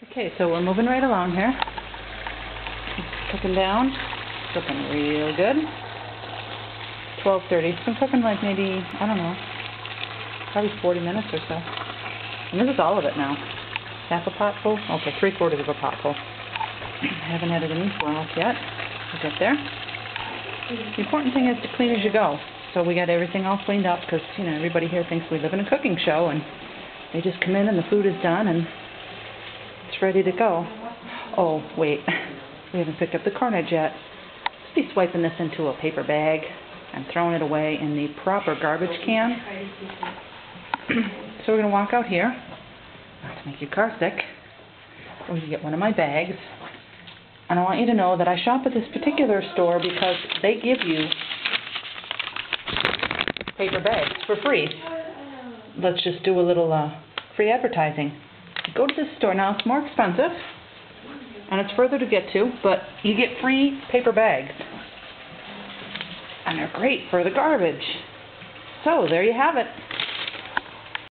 Okay, so we're moving right along here. Cooking down. It's looking real good. 12:30. It's been cooking like maybe, I don't know, probably 40 minutes or so. And this is all of it now. Half a pot full? Okay, 3/4 of a pot full. I haven't added any broth yet. We'll get there. The important thing is to clean as you go. So we got everything all cleaned up because, you know, everybody here thinks we live in a cooking show and they just come in and the food is done and it's ready to go. Oh, wait. We haven't picked up the carnage yet. Just be swiping this into a paper bag and throwing it away in the proper garbage can. So we're going to walk out here, not to make your car sick. We're going to get one of my bags. And I want you to know that I shop at this particular store because they give you paper bags for free. Let's just do a little free advertising. Go to this store. Now, it's more expensive, and it's further to get to, but you get free paper bags. And they're great for the garbage. So, there you have it.